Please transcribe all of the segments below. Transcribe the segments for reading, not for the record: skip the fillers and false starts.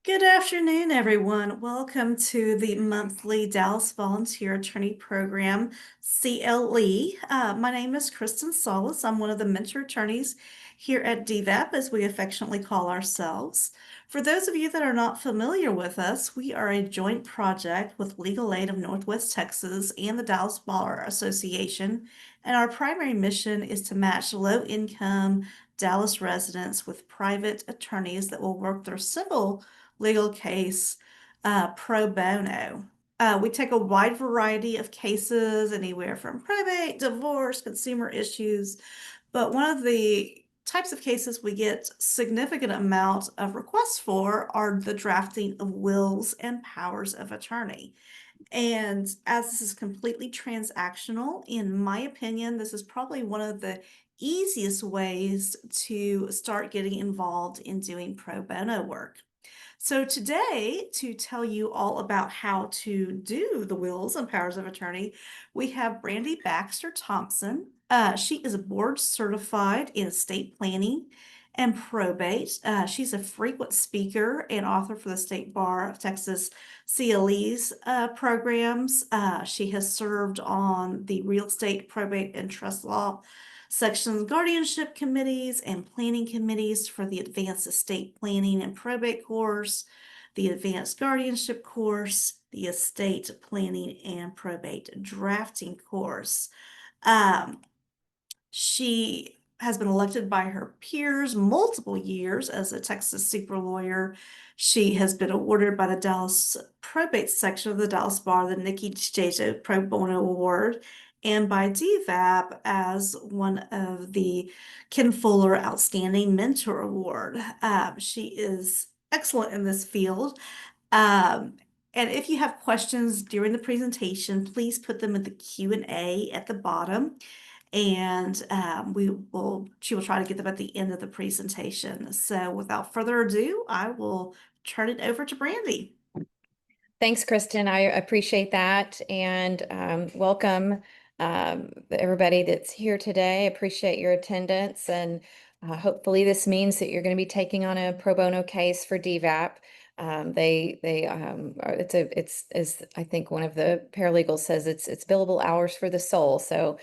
Good afternoon, everyone. Welcome to the monthly Dallas Volunteer Attorney Program, CLE. My name is Kristen Solis. I'm one of the mentor attorneys here at DVAP, as we affectionately call ourselves. For those of you that are not familiar with us, we are a joint project with Legal Aid of Northwest Texas and the Dallas Bar Association, and our primary mission is to match low-income Dallas residents with private attorneys that will work their civil legal case pro bono. We take a wide variety of cases, anywhere from probate, divorce, consumer issues, but one of the types of cases we get significant amount of requests for are the drafting of wills and powers of attorney. And as this is completely transactional, in my opinion, this is probably one of the easiest ways to start getting involved in doing pro bono work. So today, to tell you all about how to do the wills and powers of attorney, we have Brandy Baxter Thompson. She is board certified in estate planning and probate. She's a frequent speaker and author for the State Bar of Texas CLE's programs. She has served on the real estate, probate, and trust law sections guardianship committees and planning committees for the advanced estate planning and probate course, the advanced guardianship course, the estate planning and probate drafting course. Um, she has been elected by her peers multiple years as a Texas super lawyer. She has been awarded by the Dallas probate section of the Dallas Bar the Nikki Jaja Pro Bono Award and by DVAP as one of the Ken Fuller Outstanding Mentor Award. She is excellent in this field. Um, and if you have questions during the presentation, please put them in the Q&A at the bottom and she will try to get them at the end of the presentation. So without further ado, I will turn it over to Brandy. Thanks, Kristen. I appreciate that. And welcome everybody that's here today. Appreciate your attendance. And hopefully this means that you're going to be taking on a pro bono case for DVAP. It's as I think one of the paralegals says, it's billable hours for the soul. So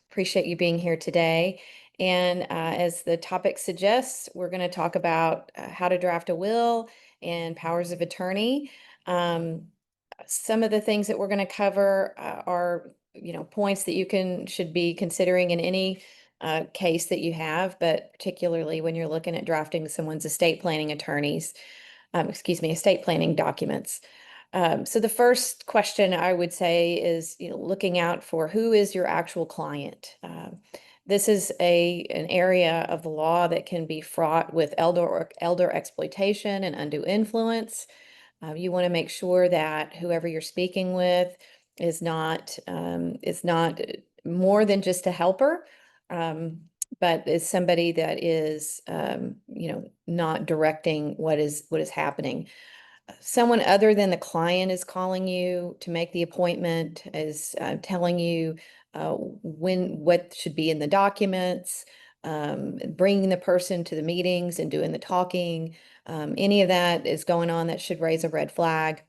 appreciate you being here today. And as the topic suggests, we're going to talk about how to draft a will and powers of attorney. Some of the things that we're going to cover are, points that you should be considering in any case that you have, but particularly when you're looking at drafting someone's estate planning estate planning documents. So the first question I would say is, looking out for who is your actual client. This is an area of the law that can be fraught with elder exploitation and undue influence. You want to make sure that whoever you're speaking with is not more than just a helper, but is somebody that is not directing what is happening. Someone other than the client is calling you to make the appointment, is telling you what should be in the documents, bringing the person to the meetings and doing the talking. Any of that is going on that should raise a red flag.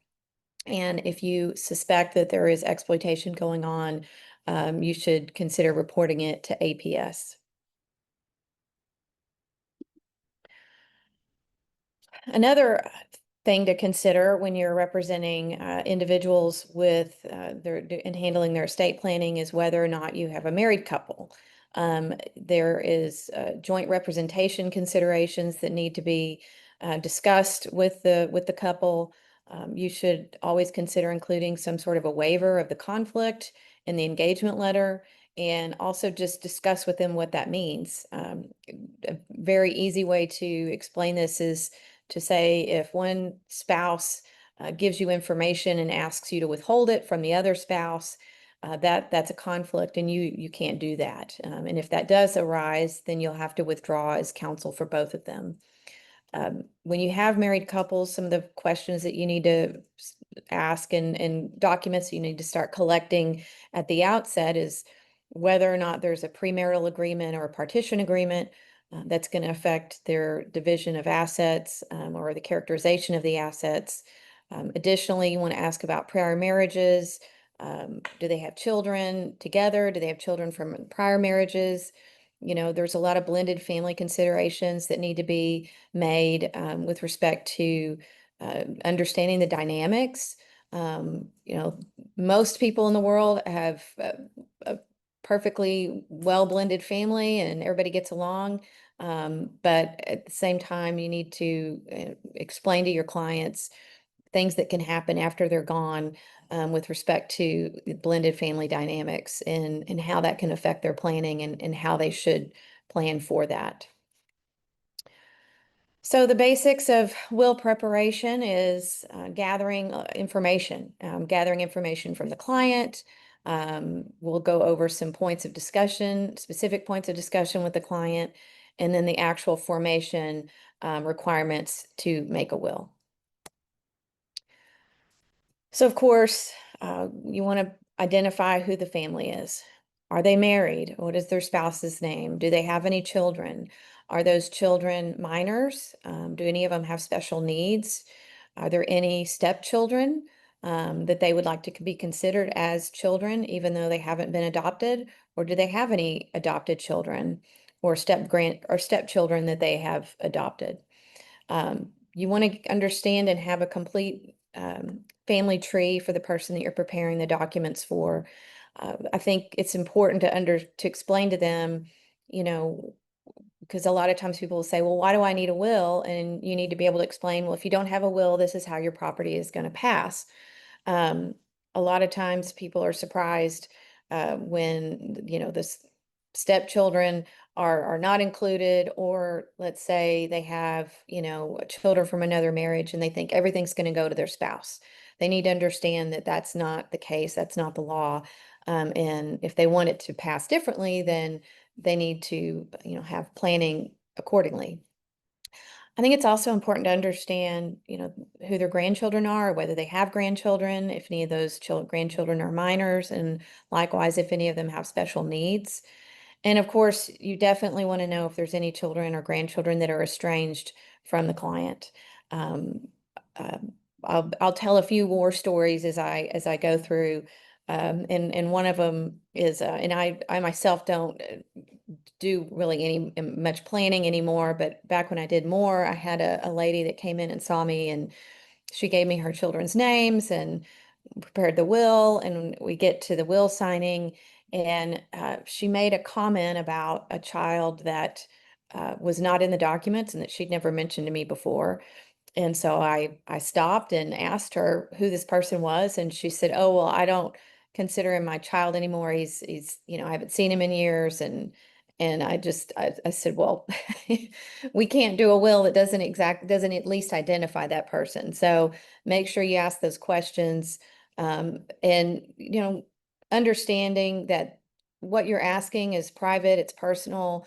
And if you suspect that there is exploitation going on, you should consider reporting it to APS. Another thing to consider when you're representing individuals with and handling their estate planning is whether or not you have a married couple. There is joint representation considerations that need to be discussed with the couple. You should always consider including some sort of a waiver of the conflict in the engagement letter, and also just discuss with them what that means. A very easy way to explain this is to say if one spouse gives you information and asks you to withhold it from the other spouse, that's a conflict and you can't do that. And if that does arise, then you'll have to withdraw as counsel for both of them. When you have married couples, some of the questions that you need to ask and documents you need to start collecting at the outset is whether or not there's a premarital agreement or a partition agreement, That's going to affect their division of assets or the characterization of the assets. Additionally, you want to ask about prior marriages. Do they have children together? Do they have children from prior marriages? You know, there's a lot of blended family considerations that need to be made with respect to understanding the dynamics. You know, most people in the world have a perfectly well blended family and everybody gets along. But at the same time, you need to explain to your clients things that can happen after they're gone with respect to blended family dynamics and how that can affect their planning and how they should plan for that. So the basics of will preparation is gathering information from the client. We'll go over some points of discussion, specific points of discussion with the client, and then the actual formation requirements to make a will. So of course, you want to identify who the family is. Are they married? What is their spouse's name? Do they have any children? Are those children minors? Do any of them have special needs? Are there any stepchildren that they would like to be considered as children, even though they haven't been adopted? Or do they have any adopted children or stepchildren that they have adopted? You want to understand and have a complete family tree for the person that you're preparing the documents for. I think it's important to explain to them, you know, because a lot of times people will say, well, why do I need a will? And you need to be able to explain, well, if you don't have a will, this is how your property is going to pass. Um, a lot of times people are surprised when, you know, the stepchildren are not included, or let's say they have, you know, children from another marriage and they think everything's going to go to their spouse. They need to understand that that's not the case. That's not the law. And if they want it to pass differently, then they need to, you know, have planning accordingly. I think it's also important to understand, you know, who their grandchildren are, whether they have grandchildren, if any of those grandchildren are minors, and likewise, if any of them have special needs. And of course, you definitely want to know if there's any children or grandchildren that are estranged from the client. Um, I'll tell a few war stories as I go through, and one of them is, and I myself don't do really any much planning anymore, but back when I did more, I had a lady that came in and saw me, and she gave me her children's names and prepared the will, and we get to the will signing, and she made a comment about a child that was not in the documents and that she'd never mentioned to me before. And so I stopped and asked her who this person was, and she said, "Oh, well, I don't consider him my child anymore. He's you know, I haven't seen him in years." And I said, "Well, we can't do a will that doesn't at least identify that person. So make sure you ask those questions, and you know, understanding that what you're asking is private, it's personal."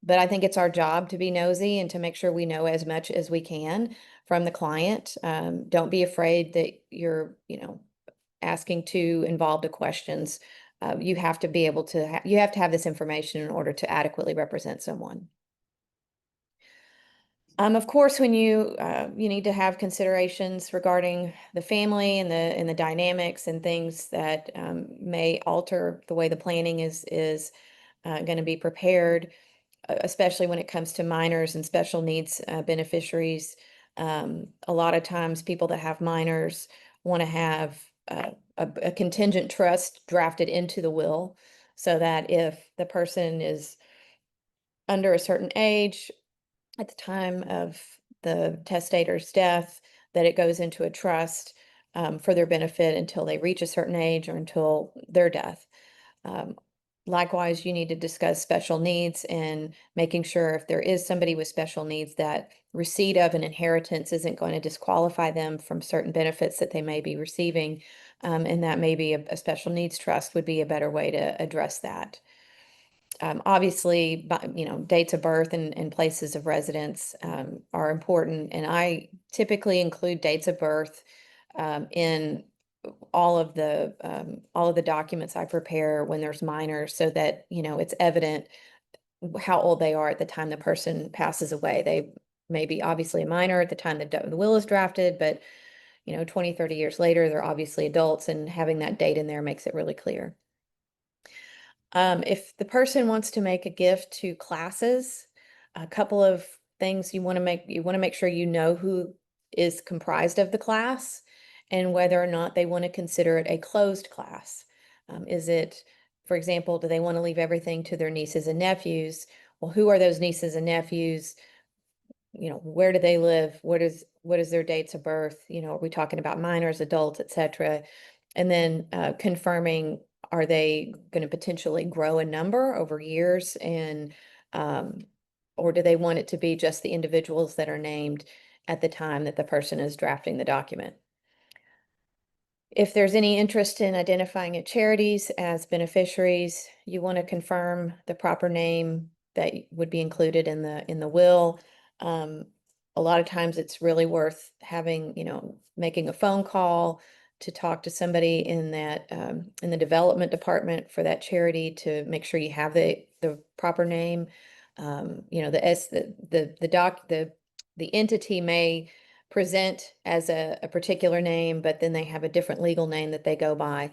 But I think it's our job to be nosy and to make sure we know as much as we can from the client. Don't be afraid that you're, you know, asking too involved of questions. You have to be able to, you have to have this information in order to adequately represent someone. Of course, when you need to have considerations regarding the family and the dynamics and things that may alter the way the planning is going to be prepared, especially when it comes to minors and special needs beneficiaries. A lot of times people that have minors want to have a contingent trust drafted into the will so that if the person is under a certain age at the time of the testator's death, that it goes into a trust for their benefit until they reach a certain age or until their death. Um, Likewise, you need to discuss special needs and making sure if there is somebody with special needs that receipt of an inheritance isn't going to disqualify them from certain benefits that they may be receiving. And that maybe a special needs trust would be a better way to address that. Obviously, you know, dates of birth and places of residence are important. And I typically include dates of birth in all of the documents I prepare when there's minors, so that, you know, it's evident how old they are at the time the person passes away. They may be obviously a minor at the time the will is drafted, but 20, 30 years later, they're obviously adults, and having that date in there makes it really clear. If the person wants to make a gift to classes, a couple of things you want to make sure you know who is comprised of the class and whether or not they want to consider it a closed class. Is it, for example, do they want to leave everything to their nieces and nephews? Well, who are those nieces and nephews? Where do they live? What is their dates of birth? Are we talking about minors, adults, etc.? And then confirming, are they going to potentially grow a number over years, and or do they want it to be just the individuals that are named at the time that the person is drafting the document? If there's any interest in identifying charities as beneficiaries, you want to confirm the proper name that would be included in the will. A lot of times it's really worth having, making a phone call to talk to somebody in that in the development department for that charity to make sure you have the proper name. The entity may present as a particular name, but then they have a different legal name that they go by.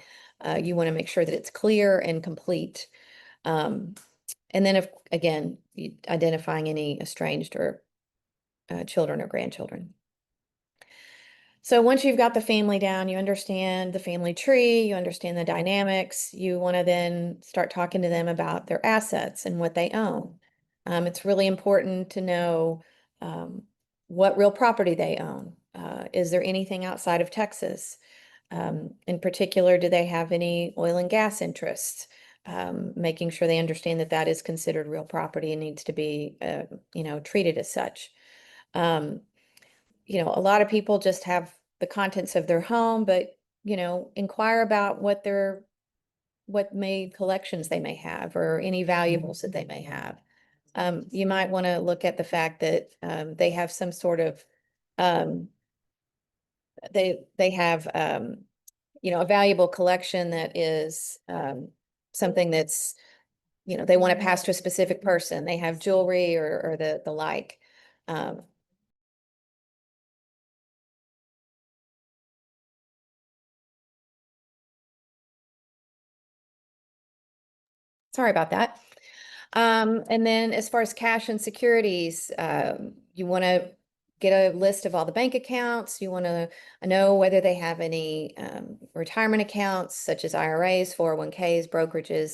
You want to make sure that it's clear and complete. And then, if again, identifying any estranged or children or grandchildren. So once you've got the family down, you understand the family tree, you understand the dynamics, you want to then start talking to them about their assets and what they own. It's really important to know what real property they own. Is there anything outside of Texas? In particular, do they have any oil and gas interests? Making sure they understand that that is considered real property and needs to be, treated as such. A lot of people just have the contents of their home, but, inquire about what collections they may have or any valuables that they may have. You might want to look at the fact that they have some sort of, they have, a valuable collection that is something that's, they want to pass to a specific person. They have jewelry or the like. Sorry about that. And then as far as cash and securities, you want to get a list of all the bank accounts. You want to know whether they have any retirement accounts, such as IRAs, 401ks, brokerages.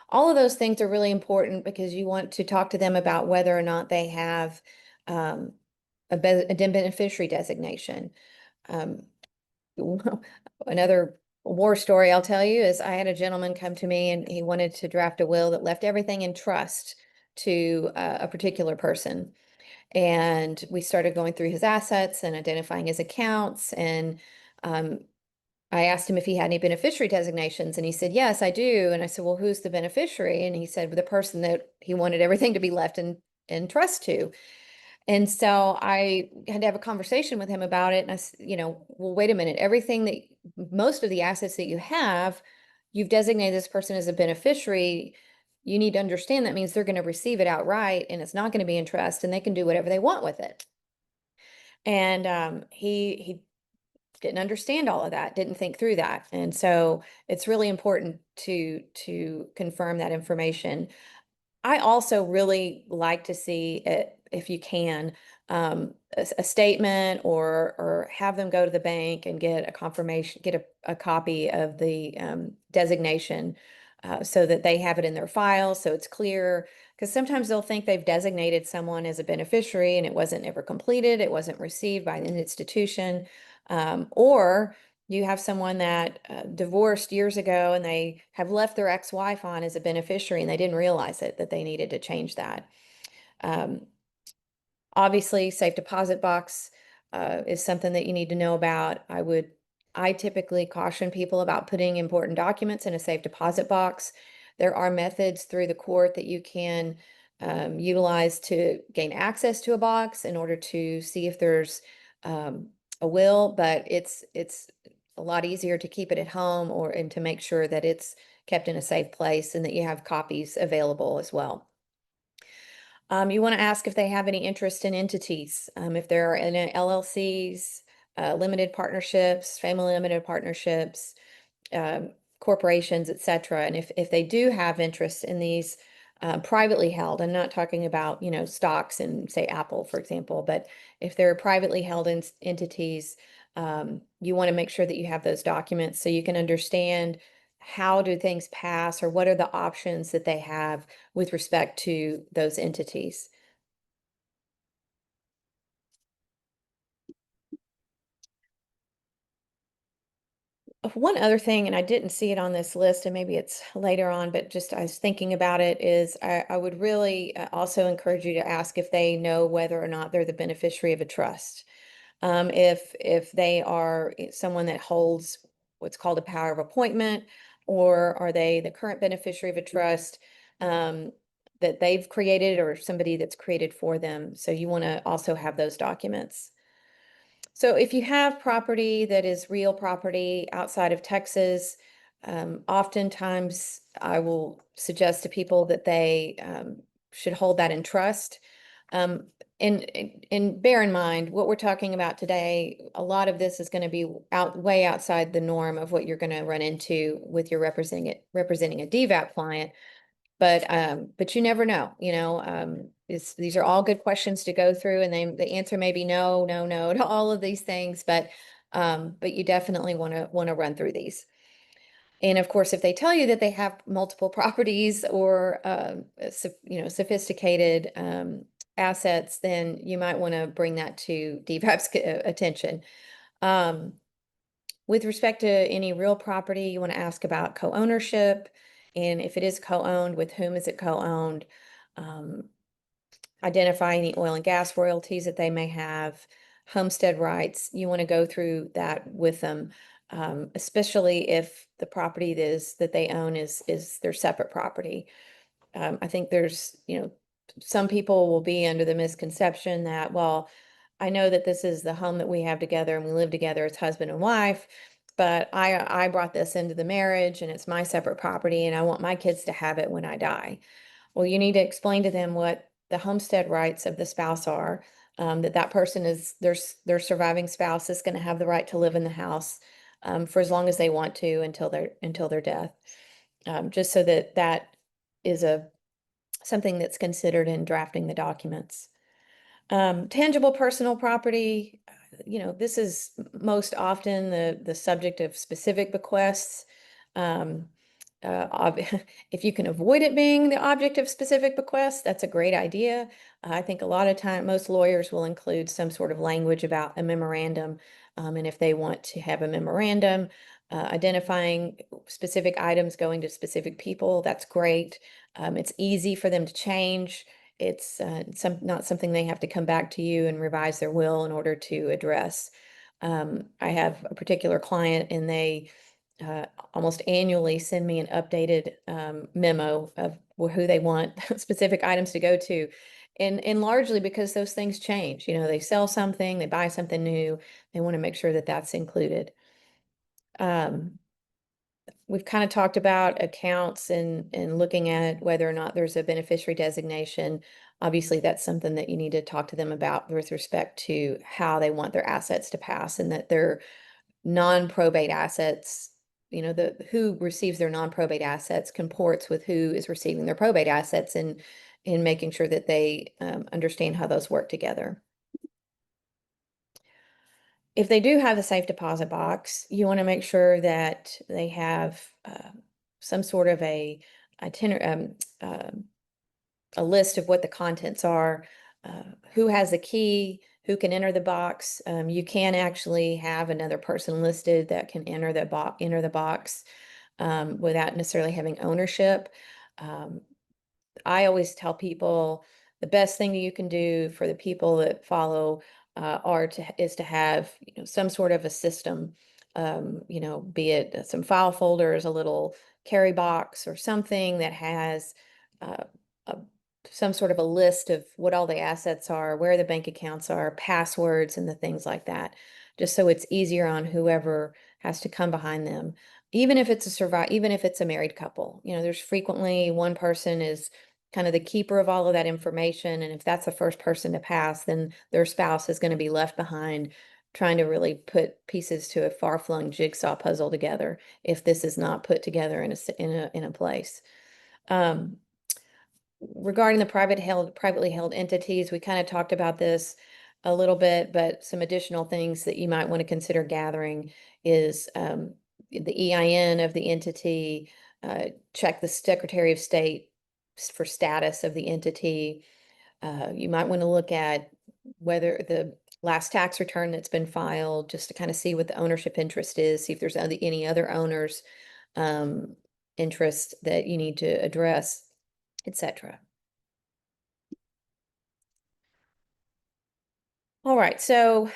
All of those things are really important because you want to talk to them about whether or not they have a beneficiary designation. Another war story I'll tell you is I had a gentleman come to me and he wanted to draft a will that left everything in trust to a particular person. And we started going through his assets and identifying his accounts. And I asked him if he had any beneficiary designations, and he said, yes, I do. And I said, well, who's the beneficiary? And he said, well, the person that he wanted everything to be left in trust to. And so I had to have a conversation with him about it. And well, wait a minute, most of the assets that you have, you've designated this person as a beneficiary. You need to understand that means they're going to receive it outright and it's not going to be in trust and they can do whatever they want with it. And he didn't understand all of that, didn't think through that. And so it's really important to confirm that information. I also really like to see it, if you can, a statement or have them go to the bank and get a confirmation, get a copy of the designation so that they have it in their file, so it's clear. Because sometimes they'll think they've designated someone as a beneficiary and it wasn't ever completed, it wasn't received by an institution, or you have someone that divorced years ago and they have left their ex-wife on as a beneficiary and they didn't realize it, that they needed to change that. Obviously, safe deposit box is something that you need to know about. I typically caution people about putting important documents in a safe deposit box. There are methods through the court that you can utilize to gain access to a box in order to see if there's a will, but it's a lot easier to keep it at home and to make sure that it's kept in a safe place and that you have copies available as well. You want to ask if they have any interest in entities, if they're in LLCs, limited partnerships, family limited partnerships, um, corporations, etc. And if they do have interest in these privately held, I'm not talking about, stocks in, say, Apple, for example, but if they're privately held entities, you want to make sure that you have those documents so you can understand how do things pass or what are the options that they have with respect to those entities. One other thing, and I didn't see it on this list, and maybe it's later on, but just I was thinking about it, is I would really also encourage you to ask if they know whether or not they're the beneficiary of a trust. If they are someone that holds what's called a power of appointment, or are they the current beneficiary of a trust that they've created or somebody that's created for them. So you want to also have those documents. So if you have property that is real property outside of Texas, oftentimes I will suggest to people that they should hold that in trust. Um, and bear in mind, what we're talking about today, a lot of this is going to be way outside the norm of what you're going to run into with your representing a DVAP client. But you never know, these are all good questions to go through, and the answer may be no, no, no to all of these things, but you definitely want to run through these. And of course, if they tell you that they have multiple properties or sophisticated assets, then you might want to bring that to DVAP's attention. Um, with respect to any real property, you want to ask about co-ownership, and if it is co-owned, with whom is it co-owned? Um, identify any oil and gas royalties that they may have, homestead rights. You want to go through that with them, especially if the property that they own is their separate property. I think there's, some people will be under the misconception that, well, I know that this is the home that we have together and we live together as husband and wife, but I brought this into the marriage and it's my separate property and I want my kids to have it when I die. Well, you need to explain to them what the homestead rights of the spouse are, that person is their surviving spouse is going to have the right to live in the house for as long as they want to until their death. Just so that is something that's considered in drafting the documents. Tangible personal property, this is most often the subject of specific bequests. Um, if you can avoid it being the object of specific bequests, that's a great idea. I think a lot of time, most lawyers will include some sort of language about a memorandum. And if they want to have a memorandum, identifying specific items going to specific people, that's great. It's easy for them to change. It's not something they have to come back to you and revise their will in order to address. I have a particular client, and they almost annually send me an updated memo of who they want specific items to go to. And largely because those things change. They sell something, they buy something new, they want to make sure that that's included. We've kind of talked about accounts and looking at whether or not there's a beneficiary designation. Obviously, that's something that you need to talk to them about with respect to how they want their assets to pass, and that their non-probate assets, who receives their non-probate assets comports with who is receiving their probate assets, and in making sure that they understand how those work together. If they do have a safe deposit box, you want to make sure that they have some sort of a list of what the contents are, who has the key, who can enter the box. You can actually have another person listed that can enter the box without necessarily having ownership. Um, I always tell people the best thing that you can do for the people that follow is to have some sort of a system, be it some file folders, a little carry box, or something that has uh, a, some sort of a list of what all the assets are, where the bank accounts are, passwords, and the things like that, just so it's easier on whoever has to come behind them. Even if it's a married couple, there's frequently one person is kind of the keeper of all of that information. And if that's the first person to pass, then their spouse is going to be left behind trying to really put pieces to a far-flung jigsaw puzzle together if this is not put together in a place. Regarding the privately held entities, we kind of talked about this a little bit, but some additional things that you might want to consider gathering is the EIN of the entity, check the Secretary of State for status of the entity. You might want to look at whether the last tax return that's been filed, just to kind of see what the ownership interest is, see if there's any other owners' interest that you need to address, etc. All right, so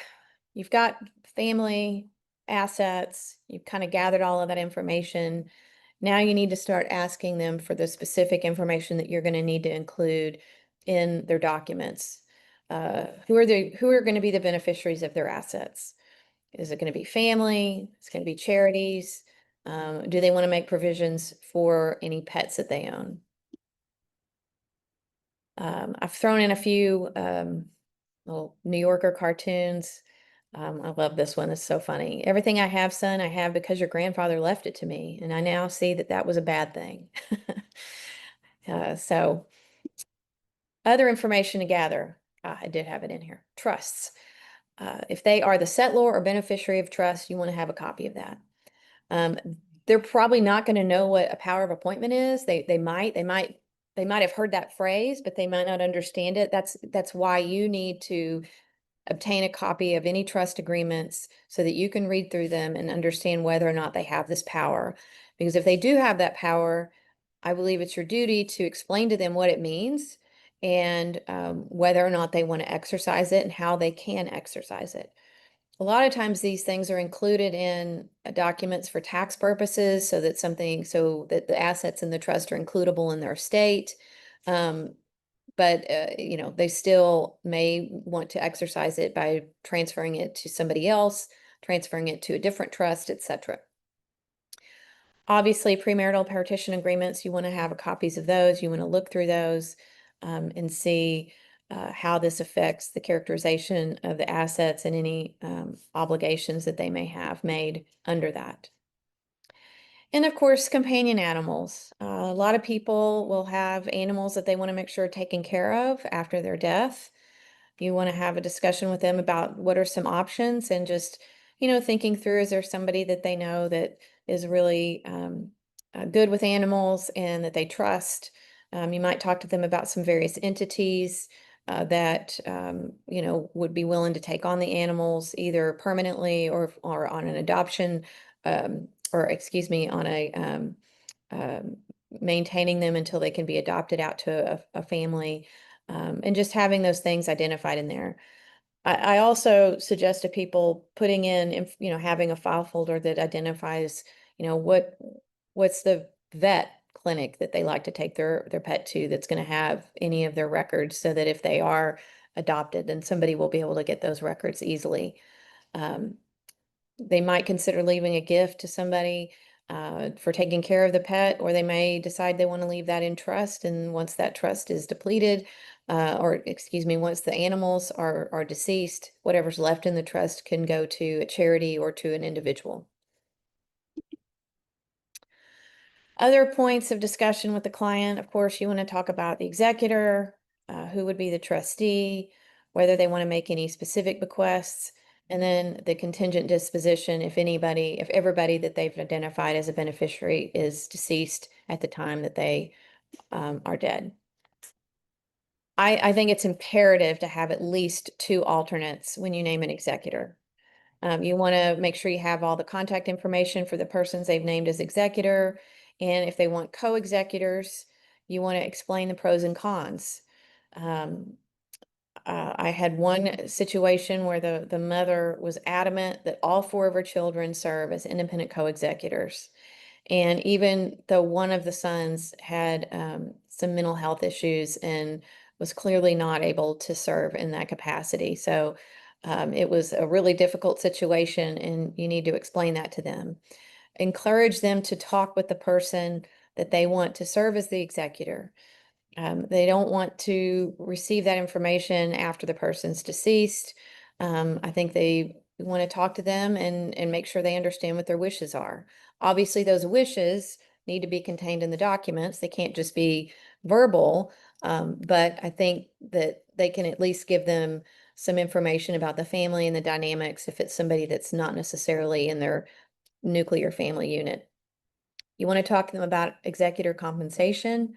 you've got family assets, you've kind of gathered all of that information. Now you need to start asking them for the specific information that you're going to need to include in their documents. Who are going to be the beneficiaries of their assets? Is it going to be family? It's going to be charities. Do they want to make provisions for any pets that they own? I've thrown in a few little New Yorker cartoons. I love this one. It's so funny. Everything I have, son, I have because your grandfather left it to me, and I now see that that was a bad thing. So other information to gather. I did have it in here. Trusts. If they are the settlor or beneficiary of trust, you want to have a copy of that. Um, they're probably not going to know what a power of appointment is. They might have heard that phrase, but they might not understand it. That's why you need to obtain a copy of any trust agreements so that you can read through them and understand whether or not they have this power. Because if they do have that power, I believe it's your duty to explain to them what it means and whether or not they want to exercise it and how they can exercise it. A lot of times these things are included in documents for tax purposes so that the assets in the trust are includable in their estate. But they still may want to exercise it by transferring it to somebody else, transferring it to a different trust, etc. Obviously, premarital partition agreements, you want to have copies of those. You want to look through those and see how this affects the characterization of the assets and any obligations that they may have made under that. And of course, companion animals. A lot of people will have animals that they want to make sure are taken care of after their death. You want to have a discussion with them about what are some options and just, thinking through, is there somebody that they know that is really good with animals and that they trust? You might talk to them about some various entities that, would be willing to take on the animals either permanently or on an adoption, or excuse me, on a maintaining them until they can be adopted out to a family, and just having those things identified in there. I also suggest to people putting in, having a file folder that identifies, what's the vet clinic that they like to take their pet to that's going to have any of their records, so that if they are adopted, then somebody will be able to get those records easily. They might consider leaving a gift to somebody for taking care of the pet, or they may decide they want to leave that in trust. And once that trust is depleted, once the animals are deceased, whatever's left in the trust can go to a charity or to an individual. Other points of discussion with the client, of course, you want to talk about the executor, who would be the trustee, whether they want to make any specific bequests, and then the contingent disposition if everybody that they've identified as a beneficiary is deceased at the time that they are dead. I think it's imperative to have at least 2 alternates when you name an executor. You want to make sure you have all the contact information for the persons they've named as executor. And if they want co-executors, you want to explain the pros and cons. I had one situation where the mother was adamant that all 4 of her children serve as independent co-executors. And even though one of the sons had some mental health issues and was clearly not able to serve in that capacity. So it was a really difficult situation, and you need to explain that to them. Encourage them to talk with the person that they want to serve as the executor. They don't want to receive that information after the person's deceased. I think they want to talk to them and make sure they understand what their wishes are. Obviously, those wishes need to be contained in the documents. They can't just be verbal. But I think that they can at least give them some information about the family and the dynamics if it's somebody that's not necessarily in their nuclear family unit. You want to talk to them about executor compensation,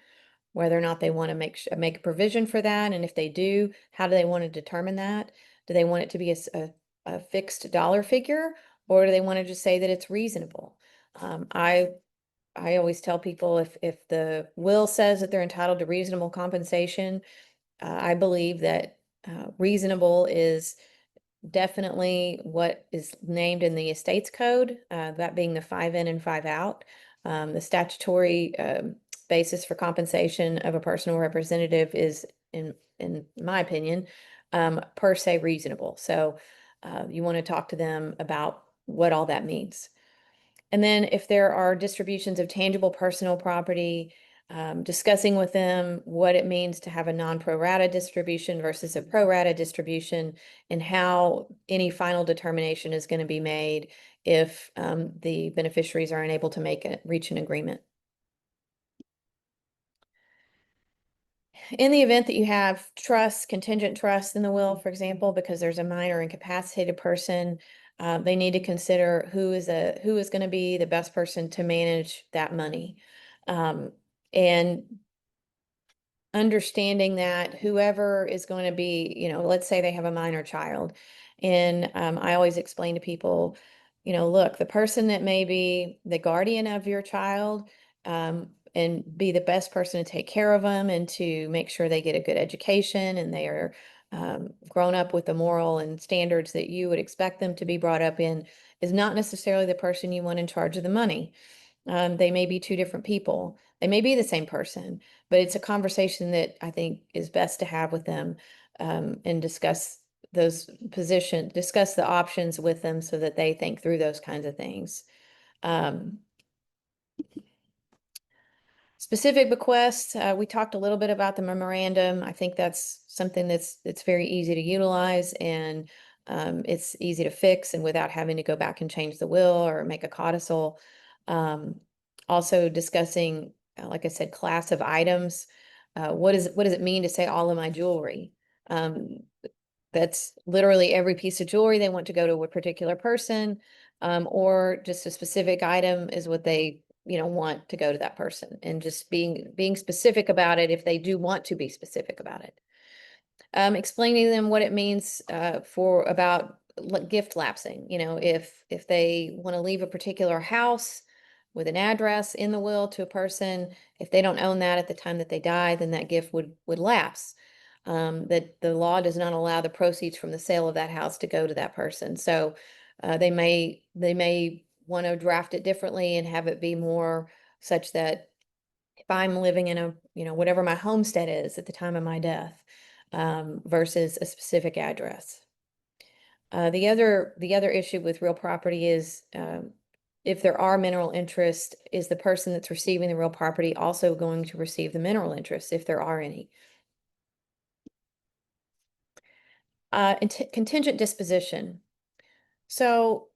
whether or not they want to make a provision for that, and if they do, how do they want to determine that? Do they want it to be a fixed dollar figure, or do they want to just say that it's reasonable? Um, I I always tell people if the will says that they're entitled to reasonable compensation, I believe that reasonable is definitely what is named in the estates code, that being the 5 in and 5 out. The statutory basis for compensation of a personal representative is, in my opinion, per se reasonable. So you want to talk to them about what all that means. And then if there are distributions of tangible personal property, discussing with them what it means to have a non-pro rata distribution versus a pro rata distribution, and how any final determination is going to be made if the beneficiaries are unable to reach an agreement. In the event that you have trust, contingent trust in the will, for example, because there's a minor incapacitated person, they need to consider who is going to be the best person to manage that money. And understanding that whoever is going to be, let's say they have a minor child. And I always explain to people, look, the person that may be the guardian of your child, and be the best person to take care of them and to make sure they get a good education and they are grown up with the moral and standards that you would expect them to be brought up in, is not necessarily the person you want in charge of the money. They may be two different people. They may be the same person, but it's a conversation that I think is best to have with them, and discuss discuss the options with them so that they think through those kinds of things. Um, Specific bequests, we talked a little bit about the memorandum. I think that's something that's very easy to utilize, and it's easy to fix and without having to go back and change the will or make a codicil. Um, Also discussing, like I said, class of items. What does it mean to say all of my jewelry? Um, that's literally every piece of jewelry they want to go to a particular person, or just a specific item is what they, want to go to that person, and just being specific about it if they do want to be specific about it. Explaining to them what it means for about gift lapsing. If they want to leave a particular house with an address in the will to a person, if they don't own that at the time that they die, then that gift would lapse. That the law does not allow the proceeds from the sale of that house to go to that person. So they may want to draft it differently and have it be more such that if I'm living in whatever my homestead is at the time of my death, versus a specific address. The other issue with real property is, if there are mineral interests, is the person that's receiving the real property also going to receive the mineral interests if there are any? Contingent disposition. So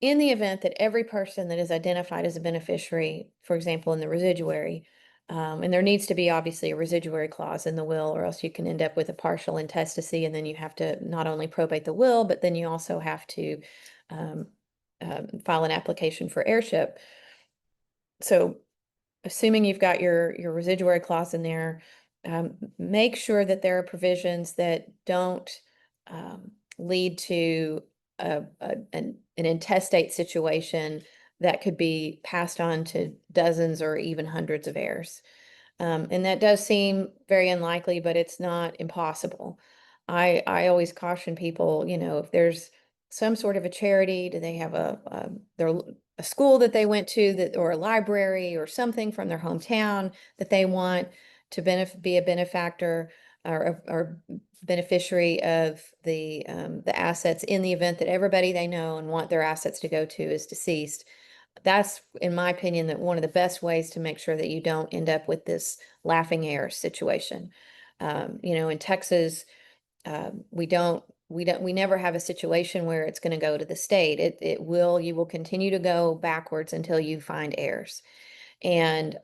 in the event that every person that is identified as a beneficiary, for example, in the residuary, and there needs to be obviously a residuary clause in the will, or else you can end up with a partial intestacy, and then you have to not only probate the will, but then you also have to um, file an application for heirship. So assuming you've got your residuary clause in there, make sure that there are provisions that don't lead to an intestate situation that could be passed on to dozens or even hundreds of heirs. And that does seem very unlikely, but it's not impossible. I always caution people, if there's some sort of a charity, do they have a school that they went to, or a library or something from their hometown that they want to be a benefactor or beneficiary of the assets, in the event that everybody they know and want their assets to go to is deceased. That's, in my opinion, that one of the best ways to make sure that you don't end up with this laughing heirs situation. In Texas, we never have a situation where it's going to go to the state. You will continue to go backwards until you find heirs. And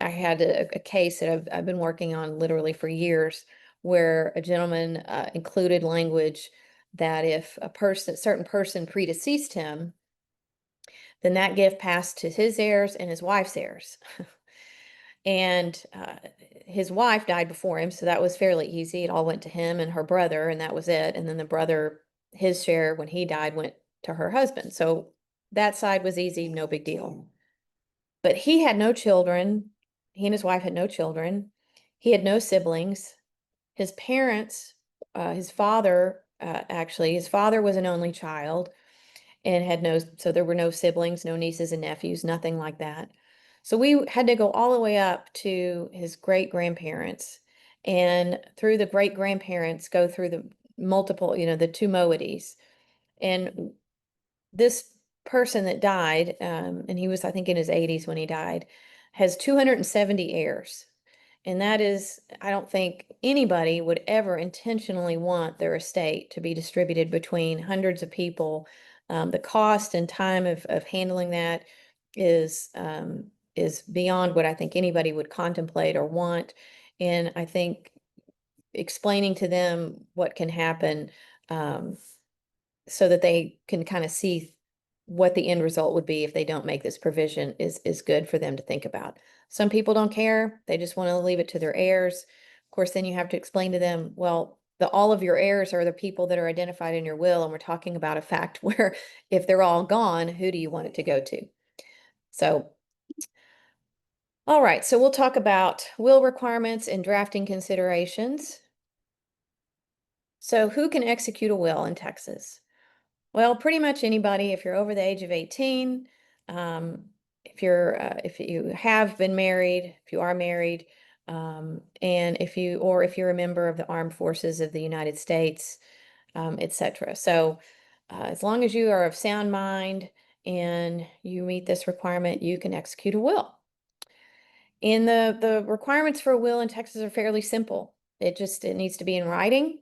I had a case that I've been working on literally for years, where a gentleman included language that if a certain person predeceased him, then that gift passed to his heirs and his wife's heirs. And his wife died before him, so that was fairly easy. It all went to him and her brother, and that was it. And then the brother, his share when he died, went to her husband. So that side was easy, no big deal. But he had no children. He and his wife had no children. He had no siblings. His parents, his father, his father was an only child and so there were no siblings, no nieces and nephews, nothing like that. So we had to go all the way up to his great grandparents, and through the great grandparents go through the multiple, the two moieties. And this person that died, and he was, I think, in his 80s when he died, has 270 heirs. And that is, I don't think anybody would ever intentionally want their estate to be distributed between hundreds of people. The cost and time of handling that is beyond what I think anybody would contemplate or want. And I think explaining to them what can happen, so that they can kind of see what the end result would be if they don't make this provision is good for them to think about. Some people don't care. They just want to leave it to their heirs. Of course, then you have to explain to them, well, all of your heirs are the people that are identified in your will, and we're talking about a fact where if they're all gone, who do you want it to go to? So, all right, so we'll talk about will requirements and drafting considerations. So who can execute a will in Texas? Well, pretty much anybody, if you're over the age of 18, if you have been married, if you are married, and if you're a member of the Armed Forces of the United States, etc. So, as long as you are of sound mind and you meet this requirement, you can execute a will. And the requirements for a will in Texas are fairly simple. It needs to be in writing.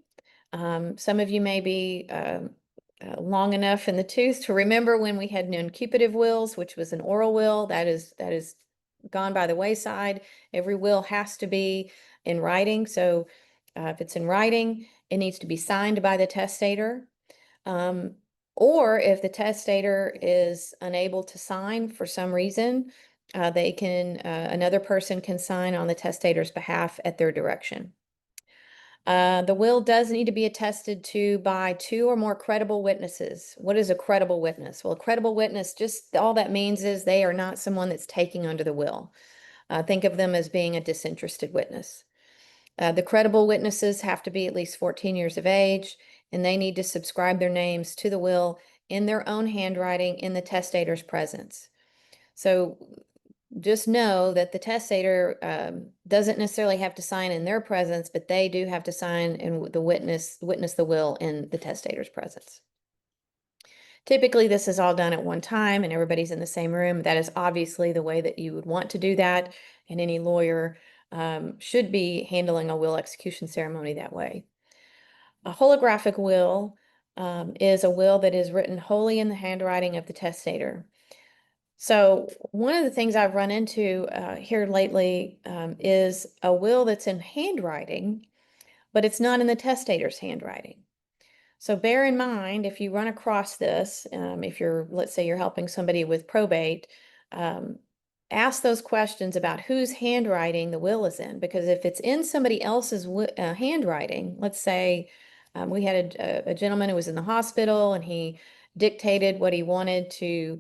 Some of you may be long enough in the tooth to remember when we had nuncupative wills, which was an oral will. That is gone by the wayside. Every will has to be in writing. So if it's in writing, it needs to be signed by the testator. Or if the testator is unable to sign for some reason, another person can sign on the testator's behalf at their direction. The will does need to be attested to by two or more credible witnesses. What is a credible witness? Well, a credible witness, just all that means is they are not someone that's taking under the will. Think of them as being a disinterested witness. The credible witnesses have to be at least 14 years of age, and they need to subscribe their names to the will in their own handwriting in the testator's presence. So just know that the testator doesn't necessarily have to sign in their presence, but they do have to sign and witness the will in the testator's presence. Typically, this is all done at one time and everybody's in the same room. That is obviously the way that you would want to do that, and any lawyer should be handling a will execution ceremony that way. A holographic will is a will that is written wholly in the handwriting of the testator. So one of the things I've run into here lately is a will that's in handwriting, but it's not in the testator's handwriting. So bear in mind, if you run across this, let's say you're helping somebody with probate, ask those questions about whose handwriting the will is in, because if it's in somebody else's handwriting, let's say we had a gentleman who was in the hospital and he dictated what he wanted to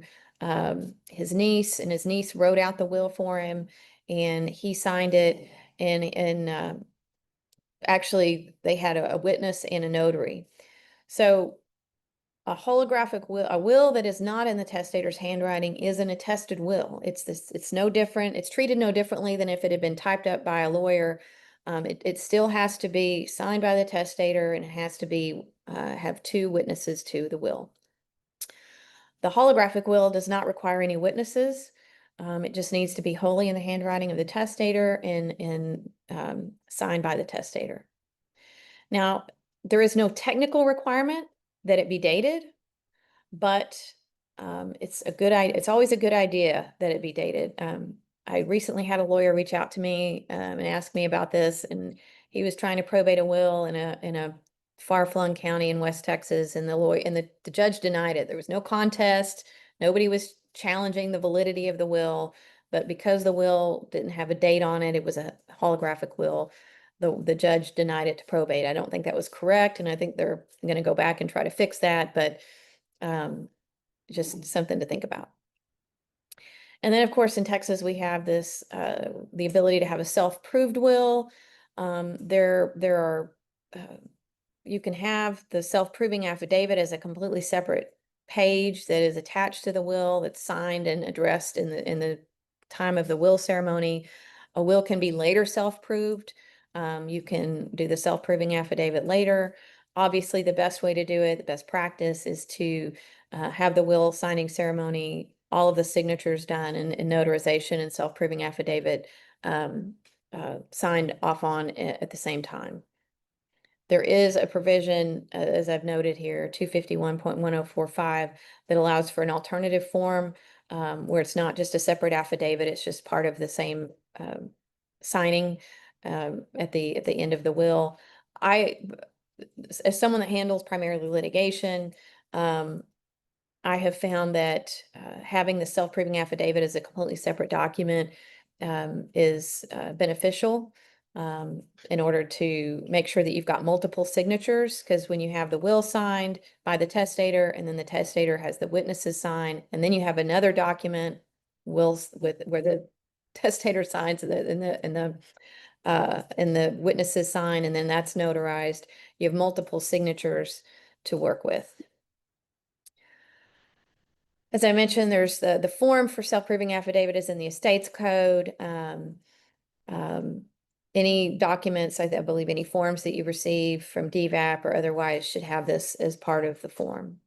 his niece, and his niece wrote out the will for him, and he signed it, and actually they had a witness and a notary. So a will that is not in the testator's handwriting is an attested will. It's no different. It's treated no differently than if it had been typed up by a lawyer. It still has to be signed by the testator, and it has to be have two witnesses to the will. The holographic will does not require any witnesses. It just needs to be wholly in the handwriting of the testator and signed by the testator. Now, there is no technical requirement that it be dated, but it's always a good idea that it be dated. I recently had a lawyer reach out to me and ask me about this, and he was trying to probate a will in a far-flung county in West Texas, and the judge denied it. There was no contest. Nobody was challenging the validity of the will, but because the will didn't have a date on it, it was a holographic will. The judge denied it to probate. I don't think that was correct, and I think they're going to go back and try to fix that, but just something to think about. And then, of course, in Texas, we have this the ability to have a self-proved will. There are you can have the self-proving affidavit as a completely separate page that is attached to the will, that's signed and addressed in the time of the will ceremony. A will can be later self-proved. You can do the self-proving affidavit later. Obviously, the best way to do it, the best practice, is to have the will signing ceremony, all of the signatures done, and notarization and self-proving affidavit signed off on at the same time. There is a provision, as I've noted here, 251.1045, that allows for an alternative form where it's not just a separate affidavit, it's just part of the same signing at the end of the will. As someone that handles primarily litigation, I have found that having the self-proving affidavit as a completely separate document is beneficial in order to make sure that you've got multiple signatures, because when you have the will signed by the testator and then the testator has the witnesses sign, and then you have another document, wills where the testator signs and the witnesses sign, and then that's notarized, you have multiple signatures to work with. As I mentioned, there's the form for self-proving affidavit is in the estates code. Any documents, I believe any forms that you receive from DVAP or otherwise should have this as part of the form.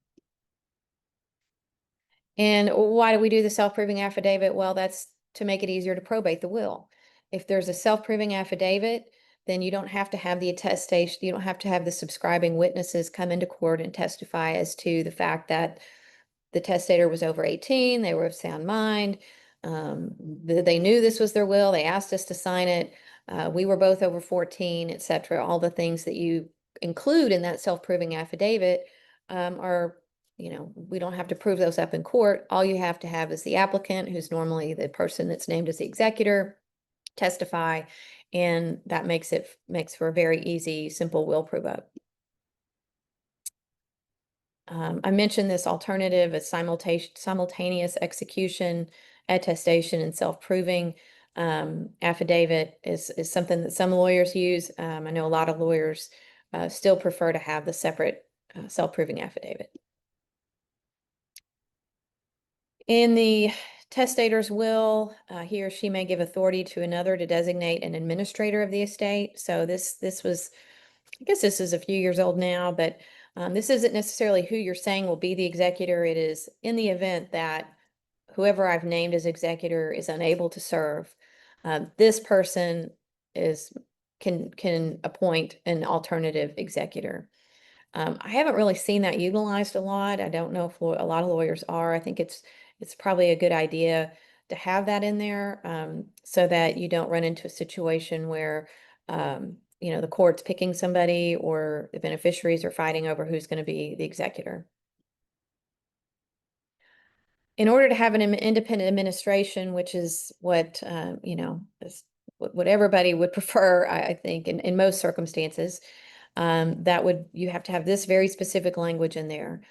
And why do we do the self-proving affidavit? Well, that's to make it easier to probate the will. If there's a self-proving affidavit, then you don't have to have the attestation, you don't have to have the subscribing witnesses come into court and testify as to the fact that the testator was over 18, they were of sound mind, they knew this was their will, they asked us to sign it, we were both over 14, etc. All the things that you include in that self-proving affidavit are, we don't have to prove those up in court. All you have to have is the applicant, who's normally the person that's named as the executor, testify, and that makes for a very easy, simple will prove up. I mentioned this alternative as simultaneous execution, attestation, and self-proving. Affidavit is something that some lawyers use. I know a lot of lawyers still prefer to have the separate self-proving affidavit. In the testator's will, he or she may give authority to another to designate an administrator of the estate. So this was, I guess this is a few years old now, but this isn't necessarily who you're saying will be the executor. It is in the event that whoever I've named as executor is unable to serve, this person can appoint an alternative executor. I haven't really seen that utilized a lot. I don't know if a lot of lawyers are. I think it's probably a good idea to have that in there so that you don't run into a situation where the court's picking somebody or the beneficiaries are fighting over who's going to be the executor. In order to have an independent administration, which is what is what everybody would prefer, I think, in most circumstances, you have to have this very specific language in there.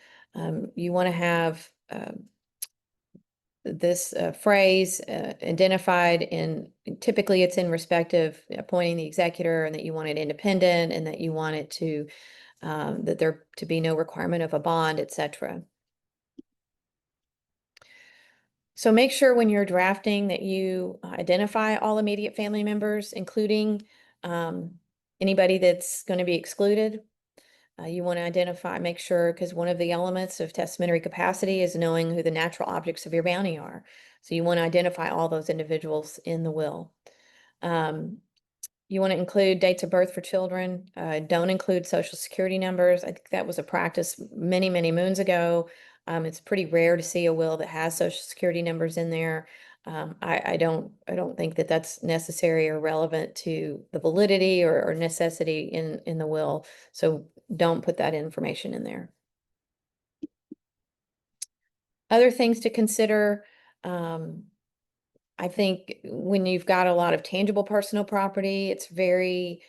You want to have this phrase identified typically it's in respect of appointing the executor, and that you want it independent, and that you want it to that there to be no requirement of a bond, etc. So make sure when you're drafting that you identify all immediate family members, including anybody that's going to be excluded. You want to identify, make sure, because one of the elements of testamentary capacity is knowing who the natural objects of your bounty are. So you want to identify all those individuals in the will. You want to include dates of birth for children. Don't include social security numbers. I think that was a practice many, many moons ago. It's pretty rare to see a will that has social security numbers in there. I don't think that that's necessary or relevant to the validity or necessity in the will. So don't put that information in there. Other things to consider. I think when you've got a lot of tangible personal property, it's very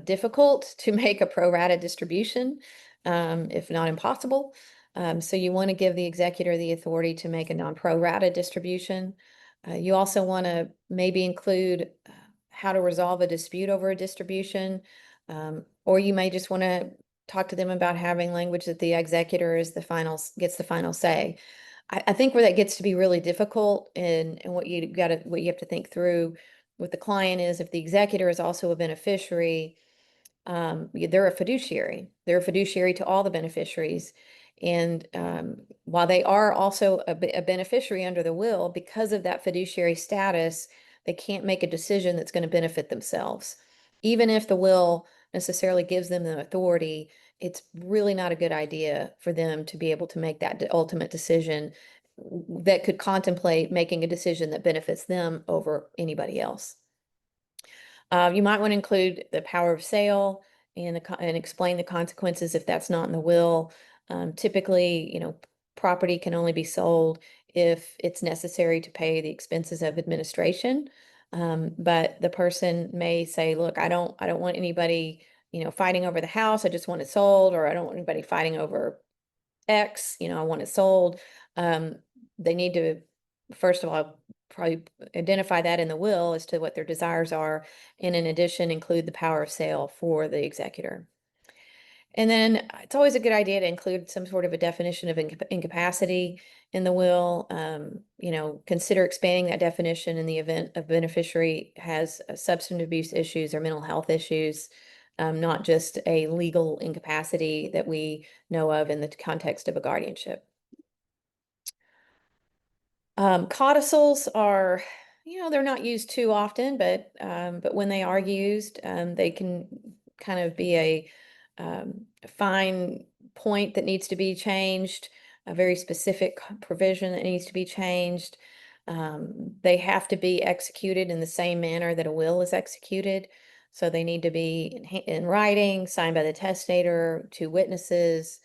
difficult to make a pro rata distribution, if not impossible. So you want to give the executor the authority to make a non-pro rata distribution. You also want to maybe include how to resolve a dispute over a distribution, or you may just want to talk to them about having language that the executor is gets the final say. I think where that gets to be really difficult and what you have to think through with the client is if the executor is also a beneficiary, they're a fiduciary. They're a fiduciary to all the beneficiaries. And while they are also a beneficiary under the will, because of that fiduciary status, they can't make a decision that's going to benefit themselves. Even if the will necessarily gives them the authority, it's really not a good idea for them to be able to make that ultimate decision that could contemplate making a decision that benefits them over anybody else. You might want to include the power of sale and explain the consequences if that's not in the will. Typically, property can only be sold if it's necessary to pay the expenses of administration. But the person may say, look, I don't want anybody, fighting over the house. I just want it sold, or I don't want anybody fighting over X, I want it sold. They need to, first of all, probably identify that in the will as to what their desires are, and in addition, include the power of sale for the executor. And then it's always a good idea to include some sort of a definition of incapacity in the will. Consider expanding that definition in the event a beneficiary has substance abuse issues or mental health issues, not just a legal incapacity that we know of in the context of a guardianship. Codicils are, they're not used too often, but when they are used, they can kind of be a fine point that needs to be changed, a very specific provision that needs to be changed. They have to be executed in the same manner that a will is executed. So they need to be in writing, signed by the testator, two witnesses,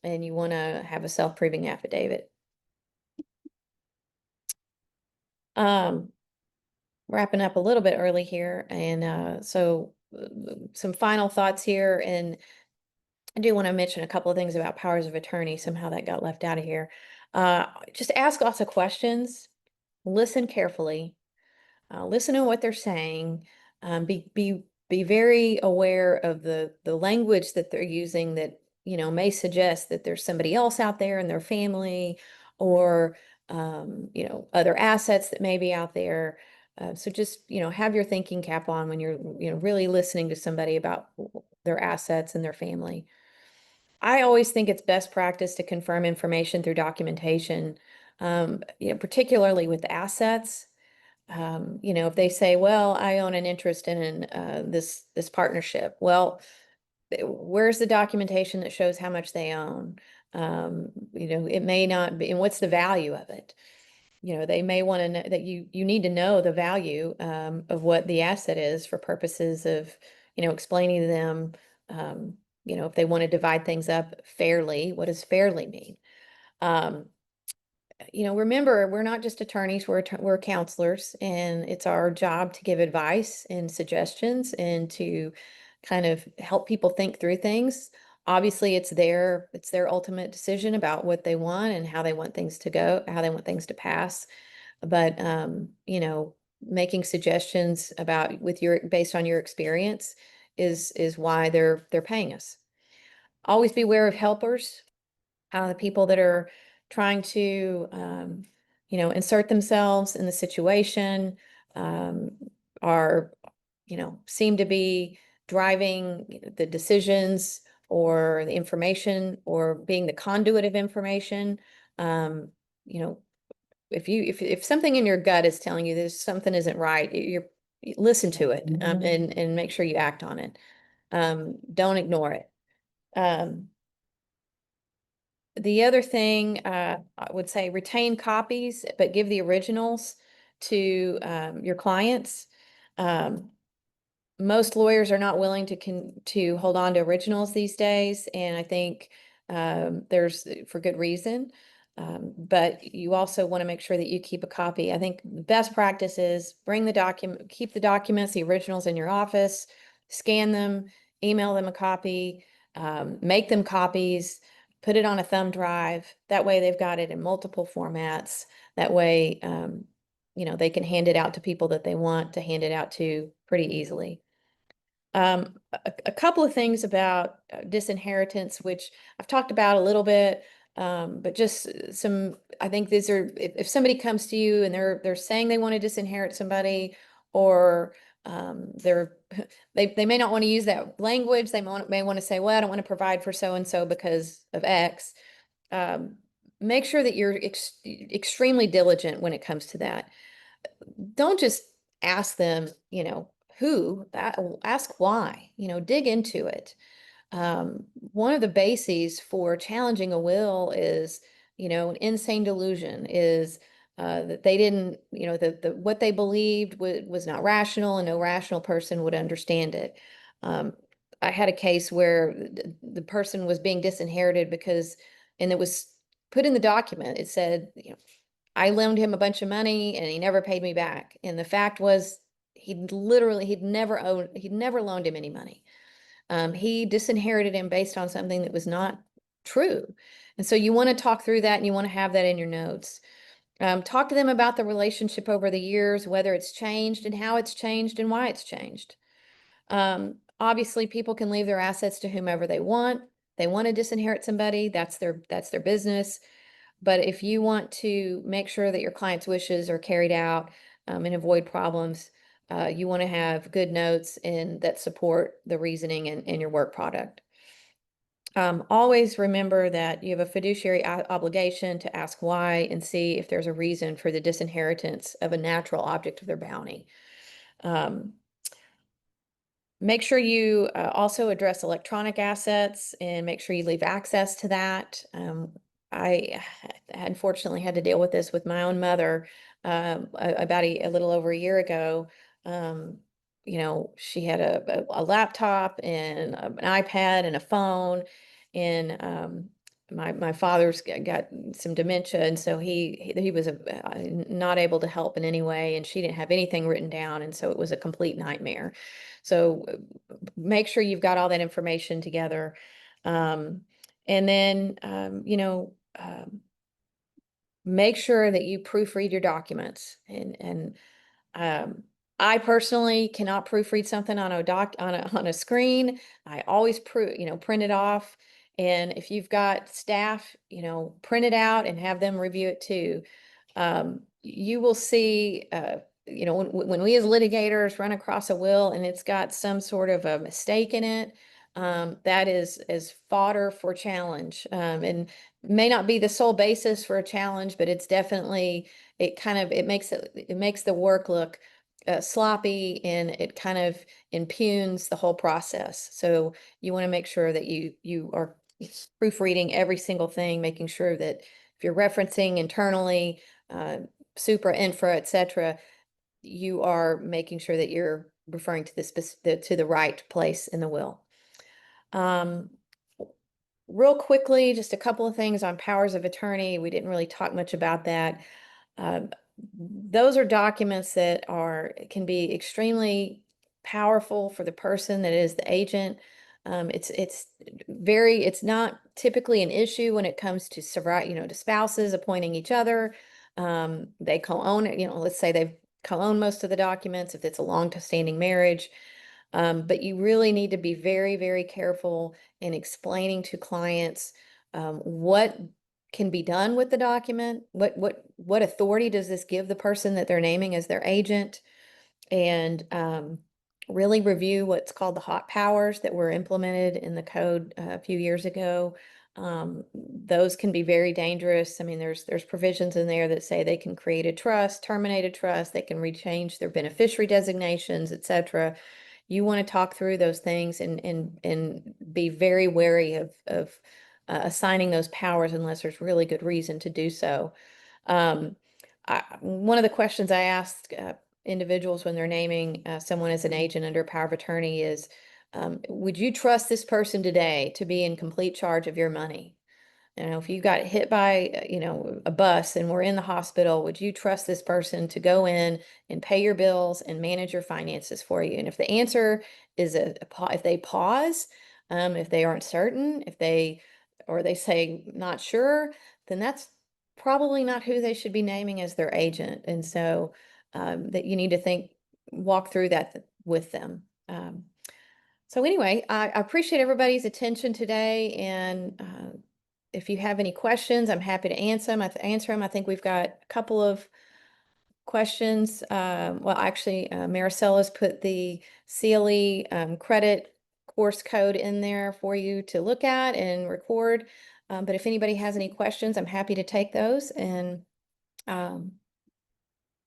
and you want to have a self-proving affidavit. Wrapping up a little bit early here, and so some final thoughts here, and I do want to mention a couple of things about powers of attorney. Somehow that got left out of here. Just ask lots of questions, listen carefully, listen to what they're saying, be very aware of the language that they're using that may suggest that there's somebody else out there in their family, or other assets that may be out there. So just have your thinking cap on when you're really listening to somebody about their assets and their family. I always think it's best practice to confirm information through documentation, particularly with assets. If they say, well, I own an interest in this partnership. Well, where's the documentation that shows how much they own? It may not be, and what's the value of it? They may want to know that you need to know the value of what the asset is for purposes of, explaining to them, if they want to divide things up fairly, what does fairly mean? Remember, we're not just attorneys, we're counselors, and it's our job to give advice and suggestions and to kind of help people think through things. Obviously, it's their ultimate decision about what they want and how they want things to go, how they want things to pass. But making suggestions based on your experience is why they're paying us. Always be aware of helpers, the people that are trying to insert themselves in the situation, are seem to be driving the decisions or the information or being the conduit of information. You know, if something in your gut is telling you there's something isn't right, you listen to it, and make sure you act on it. Don't ignore it. The other thing, I would say retain copies, but give the originals to your clients. Most lawyers are not willing to hold on to originals these days, and I think there's for good reason. But you also want to make sure that you keep a copy. I think the best practice is bring the document, keep the documents, the originals in your office, scan them, email them a copy, make them copies, put it on a thumb drive. That way they've got it in multiple formats. That way, they can hand it out to people that they want to hand it out to pretty easily. A couple of things about disinheritance, which I've talked about a little bit, but just I think these are, if somebody comes to you and they're saying they want to disinherit somebody, or they may not want to use that language. They may want to say, well, I don't want to provide for so-and-so because of X. Make sure that you're extremely diligent when it comes to that. Don't just ask them, ask why, dig into it. One of the bases for challenging a will is, an insane delusion is that they didn't, what they believed was not rational, and no rational person would understand it. I had a case where the person was being disinherited and it was put in the document. It said, I loaned him a bunch of money and he never paid me back. And the fact was he'd never loaned him any money. He disinherited him based on something that was not true. And so you want to talk through that, and you want to have that in your notes. Talk to them about the relationship over the years, whether it's changed and how it's changed and why it's changed. Obviously, people can leave their assets to whomever they want. They want to disinherit somebody, that's their business. But if you want to make sure that your client's wishes are carried out, and avoid problems, you want to have good notes and that support the reasoning in your work product. Always remember that you have a fiduciary obligation to ask why and see if there's a reason for the disinheritance of a natural object of their bounty. Make sure you also address electronic assets and make sure you leave access to that. I unfortunately had to deal with this with my own mother about a little over a year ago. She had a laptop and an iPad and a phone, and my father's got some dementia, and so he was not able to help in any way, and she didn't have anything written down, and so it was a complete nightmare. So make sure you've got all that information together. And then, make sure that you proofread your documents. And I personally cannot proofread something on a screen. I always print it off. And if you've got staff, print it out and have them review it too. You will see, when we as litigators run across a will and it's got some sort of a mistake in it, that is fodder for challenge, and may not be the sole basis for a challenge, but it's definitely, it makes the work look sloppy, and it kind of impugns the whole process. So you want to make sure that you are proofreading every single thing, making sure that if you're referencing internally, supra, infra, etc., you are making sure that you're referring to the right place in the will. Real quickly, just a couple of things on powers of attorney. We didn't really talk much about that. Those are documents that can be extremely powerful for the person that is the agent. It's not typically an issue when it comes to to spouses appointing each other. They co-own it, let's say they've co-owned most of the documents if it's a long-standing marriage. But you really need to be very, very careful in explaining to clients what can be done with the document, what authority does this give the person that they're naming as their agent, and really review what's called the hot powers that were implemented in the code a few years ago. Those can be very dangerous. I mean, there's provisions in there that say they can create a trust, terminate a trust, they can rechange their beneficiary designations, etc. You want to talk through those things and be very wary of assigning those powers unless there's really good reason to do so. Um, one of the questions I asked individuals when they're naming someone as an agent under power of attorney is, would you trust this person today to be in complete charge of your money? You know, if you got hit by, a bus and we're in the hospital, would you trust this person to go in and pay your bills and manage your finances for you? And if the answer is if they pause, if they aren't certain, or they say not sure, then that's probably not who they should be naming as their agent. And so that you need to walk through that with them. So anyway, I appreciate everybody's attention today, and if you have any questions, I'm happy to answer them. I think we've got a couple of questions. Well, actually, Maricella's put the CLE credit course code in there for you to look at and record. But if anybody has any questions, I'm happy to take those. And